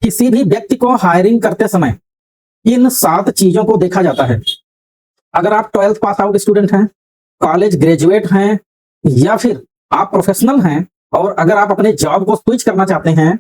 किसी भी व्यक्ति को हायरिंग करते समय इन 7 चीजों को देखा जाता है। अगर आप 12th पास आउट स्टूडेंट हैं, कॉलेज ग्रेजुएट हैं, या फिर आप प्रोफेशनल हैं, और अगर आप अपने जॉब को स्विच करना चाहते हैं,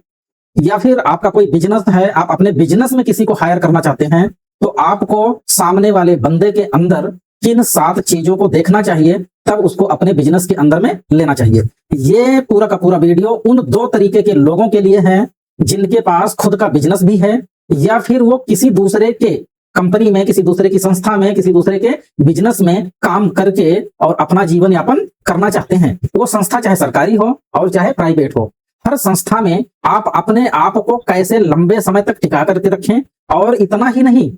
या फिर आपका कोई बिजनेस है, आप अपने बिजनेस में किसी को हायर करना चाहते हैं, तो आपको सामने वाले बंदे के अंदर किन 7 चीजों को देखना चाहिए, तब उसको अपने बिजनेस के अंदर में लेना चाहिए। ये पूरा का पूरा वीडियो उन 2 तरीके के लोगों के लिए है जिनके पास खुद का बिजनेस भी है, या फिर वो किसी दूसरे के कंपनी में, किसी दूसरे की संस्था में, किसी दूसरे के बिजनेस में काम करके और अपना जीवन यापन करना चाहते हैं। वो संस्था चाहे सरकारी हो और चाहे प्राइवेट हो, हर संस्था में आप अपने आप को कैसे लंबे समय तक टिका करके रखें, और इतना ही नहीं,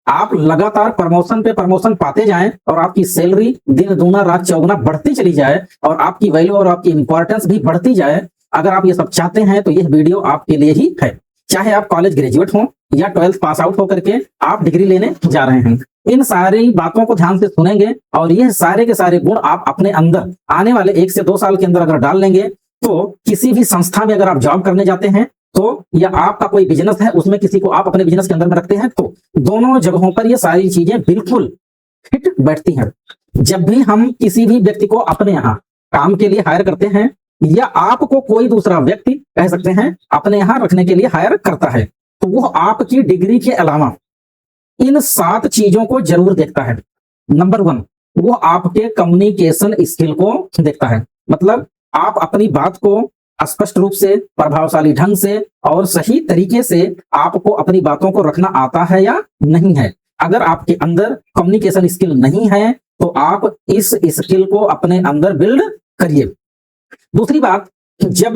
आप लगातार प्रमोशन पे प्रमोशन पाते जाएं और आपकी सैलरी दिन दूना रात चौगुना बढ़ती चली जाए और आपकी वैल्यू और आपकी इंपॉर्टेंस भी बढ़ती जाए। अगर आप ये सब चाहते हैं तो यह वीडियो आपके लिए ही है। चाहे आप कॉलेज ग्रेजुएट हो या 12th पास आउट होकर के आप डिग्री लेने जा रहे हैं, इन सारी बातों को ध्यान से सुनेंगे और ये सारे के सारे गुण आप अपने अंदर आने वाले 1 से 2 साल के अंदर अगर डाल लेंगे, तो किसी भी संस्था में अगर आप जॉब करने जाते हैं, तो या आपका कोई बिजनेस है उसमें किसी को आप अपने बिजनेस के अंदर में रखते हैं, तो दोनों जगहों पर ये सारी चीजें बिल्कुल फिट बैठती हैं। जब भी हम किसी भी व्यक्ति को अपने यहाँ काम के लिए हायर करते हैं, या आपको कोई दूसरा व्यक्ति कह सकते हैं अपने यहाँ रखने के लिए हायर करता है, तो वो आपकी डिग्री के अलावा इन 7 चीजों को जरूर देखता है। नंबर 1, वो आपके कम्युनिकेशन स्किल को देखता है। मतलब आप अपनी बात को स्पष्ट रूप से, प्रभावशाली ढंग से और सही तरीके से आपको अपनी बातों को रखना आता है या नहीं है। अगर आपके अंदर कम्युनिकेशन स्किल नहीं है, तो आप इस स्किल को अपने अंदर बिल्ड करिए। दूसरी बात, जब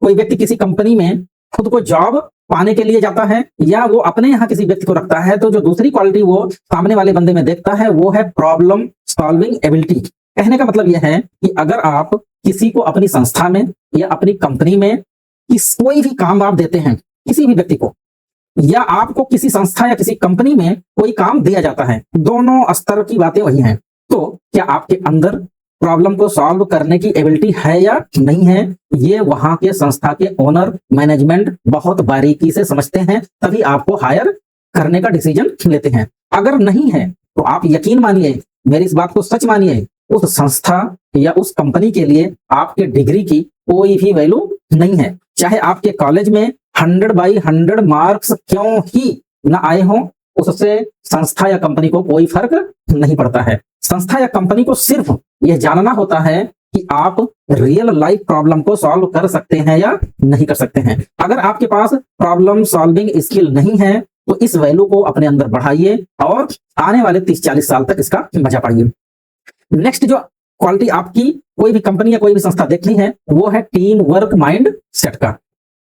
कोई व्यक्ति किसी कंपनी में खुद को जॉब पाने के लिए जाता है, या वो अपने यहाँ किसी व्यक्ति को रखता है, तो जो दूसरी क्वालिटी वो सामने वाले बंदे में देखता है वो है प्रॉब्लम सॉल्विंग एबिलिटी। कहने का मतलब यह है कि अगर आप किसी को अपनी संस्था में या अपनी कंपनी में कोई भी काम आप देते हैं किसी भी व्यक्ति को, या आपको किसी संस्था या किसी कंपनी में कोई काम दिया जाता है, दोनों स्तर की बातें वही हैं। तो क्या आपके अंदर प्रॉब्लम को सॉल्व करने की एबिलिटी है या नहीं है, ये वहां के संस्था के ओनर, मैनेजमेंट बहुत बारीकी से समझते हैं, तभी आपको हायर करने का डिसीजन लेते हैं। अगर नहीं है तो आप यकीन मानिए, मेरी इस बात को सच मानिए, उस संस्था या उस कंपनी के लिए आपके डिग्री की कोई भी वैल्यू नहीं है। चाहे आपके कॉलेज में 100/100 मार्क्स क्यों ही ना आए हों, उससे संस्था या कंपनी को कोई फर्क नहीं पड़ता है। संस्था या कंपनी को सिर्फ यह जानना होता है कि आप रियल लाइफ प्रॉब्लम को सॉल्व कर सकते हैं या नहीं कर सकते हैं। अगर आपके पास प्रॉब्लम सॉल्विंग स्किल नहीं है, तो इस वैल्यू को अपने अंदर बढ़ाइए और आने वाले 30-40 साल तक इसका मजा पाइए। नेक्स्ट जो क्वालिटी आपकी कोई भी कंपनी या कोई भी संस्था देखनी है, वो है टीम वर्क माइंड सेट का।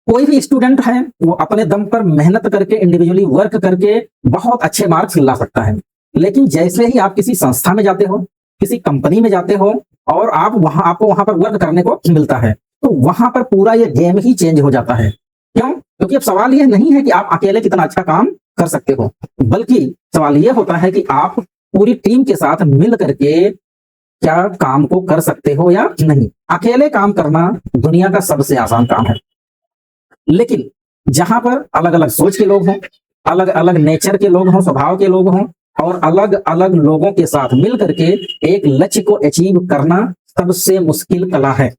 कोई भी स्टूडेंट है वो अपने दम पर मेहनत करके, इंडिविजुअली वर्क करके बहुत अच्छे मार्क्स ला सकता है, लेकिन जैसे ही आप किसी संस्था में जाते हो, किसी कंपनी में जाते हो और आपको वहां पर वर्क करने को मिलता है, तो वहां पर पूरा ये गेम ही चेंज हो जाता है। क्यों? क्योंकि अब सवाल ये नहीं है कि आप अकेले कितना अच्छा काम कर सकते हो, बल्कि सवाल ये होता है कि आप पूरी टीम के साथ मिल करके क्या काम को कर सकते हो या नहीं। अकेले काम करना दुनिया का सबसे आसान काम है, लेकिन जहां पर अलग अलग सोच के लोग हों, अलग अलग नेचर के लोग हों, स्वभाव के लोग हों, और अलग अलग लोगों के साथ मिल करके एक लक्ष्य को अचीव करना सबसे मुश्किल कला है।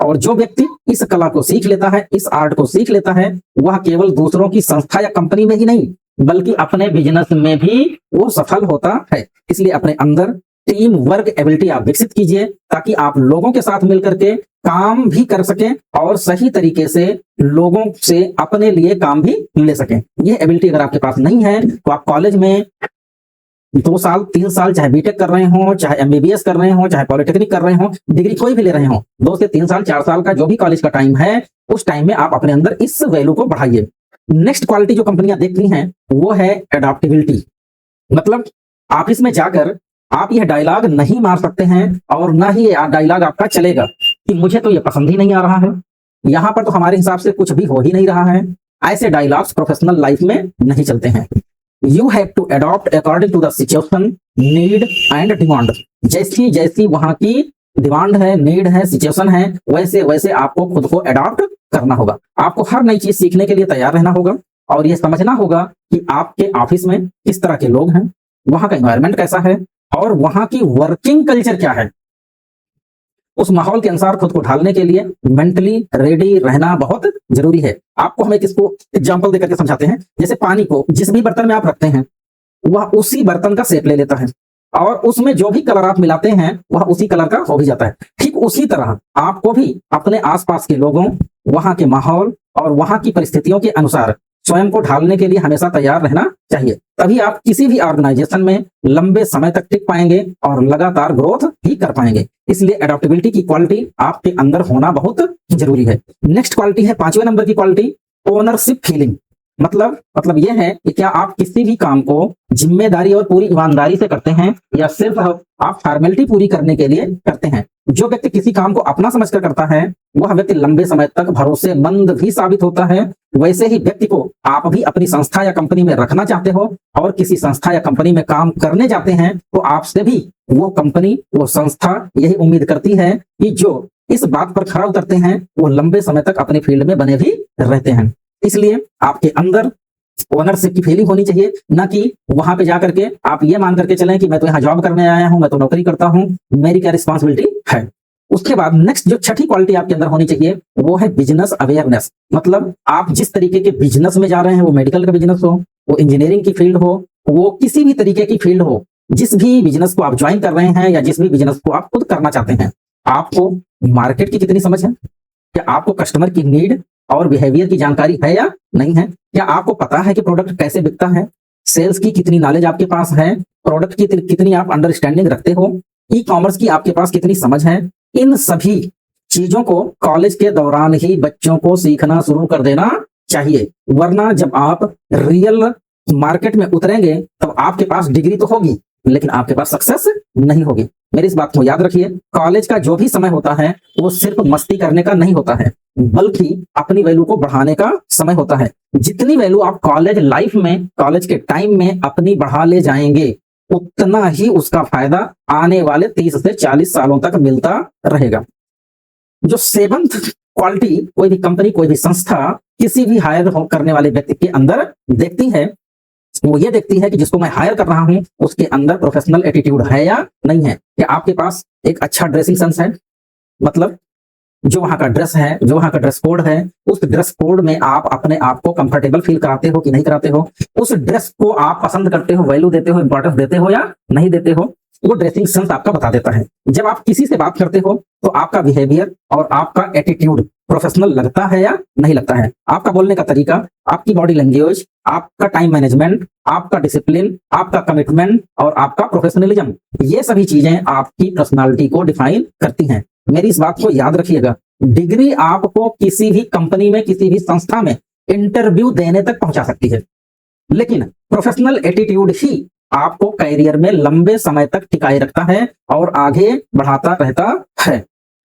और जो व्यक्ति इस कला को सीख लेता है, इस आर्ट को सीख लेता है, वह केवल दूसरों की संस्था या कंपनी में ही नहीं, बल्कि अपने बिजनेस में भी वो सफल होता है। इसलिए अपने अंदर टीम वर्क एबिलिटी आप विकसित कीजिए, ताकि आप लोगों के साथ मिलकर के काम भी कर सकें और सही तरीके से लोगों से अपने लिए काम भी ले सकें। यह एबिलिटी अगर आपके पास नहीं है, तो आप कॉलेज में 2 साल 3 साल चाहे बीटेक कर रहे हो, चाहे एमबीबीएस कर रहे हो, चाहे पॉलिटेक्निक कर रहे हो, डिग्री कोई भी ले रहे हो, 2 से 3 साल 4 साल का जो भी कॉलेज का टाइम है, उस टाइम में आप अपने अंदर इस वैल्यू को बढ़ाइए। नेक्स्ट क्वालिटी जो कंपनियां देखती हैं वो है एडाप्टेबिलिटी। मतलब ऑफिस में जाकर आप यह डायलॉग नहीं मार सकते हैं और ना ही यह डायलॉग आपका चलेगा कि मुझे तो यह पसंद ही नहीं आ रहा है, यहां पर तो हमारे हिसाब से कुछ भी हो ही नहीं रहा है। ऐसे डायलॉग्स प्रोफेशनल लाइफ में नहीं चलते हैं। You have to adopt according to the situation, need and demand. जैसी जैसी वहां की डिमांड है, नीड है, सिचुएशन है, वैसे वैसे आपको खुद को अडॉप्ट करना होगा। आपको हर नई चीज सीखने के लिए तैयार रहना होगा और यह समझना होगा कि आपके ऑफिस में किस तरह के लोग हैं, वहां का एनवायरनमेंट कैसा है और वहां की वर्किंग कल्चर क्या है। उस माहौल के अनुसार खुद को ढालने के लिए मेंटली रेडी रहना बहुत जरूरी है। आपको हम एक इसको एग्जांपल देकर के समझाते हैं। जैसे पानी को जिस भी बर्तन में आप रखते हैं वह उसी बर्तन का शेप ले लेता है और उसमें जो भी कलर आप मिलाते हैं वह उसी कलर का हो भी जाता है। ठीक उसी तरह आपको भी अपने आसपास के लोगों, वहां के माहौल और वहां की परिस्थितियों के अनुसार स्वयं को ढालने के लिए हमेशा तैयार रहना चाहिए। तभी आप किसी भी ऑर्गेनाइजेशन में लंबे समय तक टिक पाएंगे और लगातार ग्रोथ भी कर पाएंगे। इसलिए एडेप्टेबिलिटी की क्वालिटी आपके अंदर होना बहुत जरूरी है। नेक्स्ट क्वालिटी है 5वें नंबर की क्वालिटी, ओनरशिप फीलिंग। मतलब यह है कि क्या आप किसी भी काम को जिम्मेदारी और पूरी ईमानदारी से करते हैं या सिर्फ आप फॉर्मेलिटी पूरी करने के लिए करते हैं। जो व्यक्ति किसी काम को अपना समझकर करता है वह व्यक्ति लंबे समय तक भरोसेमंद भी साबित होता है। वैसे ही व्यक्ति को आप भी अपनी संस्था या कंपनी में रखना चाहते हो और किसी संस्था या कंपनी में काम करने जाते हैं तो आपसे भी वो कंपनी, वो संस्था यही उम्मीद करती है कि जो इस बात पर खरा उतरते हैं वो लंबे समय तक अपने फील्ड में बने भी रहते हैं। इसलिए आपके अंदर ओनरशिप की फीलिंग होनी चाहिए, ना कि वहां पे जाकर के आप ये मान करके चलें कि मैं तो यहाँ जॉब करने आया हूं, मैं तो नौकरी करता हूं, मेरी क्या रिस्पॉन्सिबिलिटी है। उसके बाद नेक्स्ट जो छठी क्वालिटी आपके अंदर होनी चाहिए वो है बिजनेस अवेयरनेस। मतलब आप जिस तरीके के बिजनेस में जा रहे हैं, वो मेडिकल का बिजनेस हो, वो इंजीनियरिंग की फील्ड हो, वो किसी भी तरीके की फील्ड हो, जिस भी बिजनेस को आप ज्वाइन कर रहे हैं या जिस भी बिजनेस को आप खुद करना चाहते हैं, आपको मार्केट की कितनी समझ है, क्या आपको कस्टमर की नीड और बिहेवियर की जानकारी है या नहीं है, क्या आपको पता है कि प्रोडक्ट कैसे बिकता है, सेल्स की कितनी नॉलेज आपके पास है, प्रोडक्ट की कितनी आप अंडरस्टैंडिंग रखते हो, ई कॉमर्स की आपके पास कितनी समझ है। इन सभी चीजों को कॉलेज के दौरान ही बच्चों को सीखना शुरू कर देना चाहिए, वरना जब आप रियल मार्केट में उतरेंगे तब आपके पास डिग्री तो होगी लेकिन आपके पास सक्सेस नहीं होगी। मेरी इस बात को याद रखिए, कॉलेज का जो भी समय होता है वो सिर्फ मस्ती करने का नहीं होता है बल्कि अपनी वैल्यू को बढ़ाने का समय होता है। जितनी वैल्यू आप कॉलेज लाइफ में, कॉलेज के टाइम में अपनी बढ़ा ले जाएंगे उतना ही उसका फायदा आने वाले 30 से 40 सालों तक मिलता रहेगा। जो 7th क्वालिटी कोई भी कंपनी, कोई भी संस्था किसी भी हायर करने वाले व्यक्ति के अंदर देखती है, वो ये देखती है कि जिसको मैं हायर कर रहा हूं उसके अंदर प्रोफेशनल एटीट्यूड है या नहीं है, कि आपके पास एक अच्छा ड्रेसिंग सेंस है। मतलब जो वहां का ड्रेस है, जो वहां का ड्रेस कोड है, उस ड्रेस कोड में आप अपने आप को कंफर्टेबल फील कराते हो कि नहीं कराते हो, उस ड्रेस को आप पसंद करते हो, वैल्यू देते हो, इंपॉर्टेंस देते हो या नहीं देते हो, वो ड्रेसिंग सेंस आपका बता देता है। जब आप किसी से बात करते हो तो आपका बिहेवियर और आपका एटीट्यूड प्रोफेशनल लगता है या नहीं लगता है। आपका बोलने का तरीका, आपकी बॉडी लैंग्वेज, आपका टाइम मैनेजमेंट, आपका डिसिप्लिन, आपका कमिटमेंट और आपका प्रोफेशनलिज्म, ये सभी चीजें आपकी पर्सनालिटी को डिफाइन करती हैं। मेरी इस बात को याद रखिएगा, डिग्री आपको किसी भी कंपनी में, किसी भी संस्था में इंटरव्यू देने तक पहुंचा सकती है, लेकिन प्रोफेशनल एटीट्यूड ही आपको करियर में लंबे समय तक टिकाए रखता है और आगे बढ़ाता रहता है।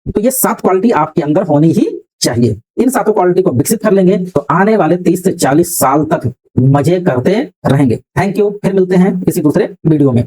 तो ये 7 क्वालिटी आपके अंदर होनी ही चाहिए। इन 7 क्वालिटी को विकसित कर लेंगे तो आने वाले 30 से 40 साल तक मजे करते रहेंगे। थैंक यू, फिर मिलते हैं किसी दूसरे वीडियो में।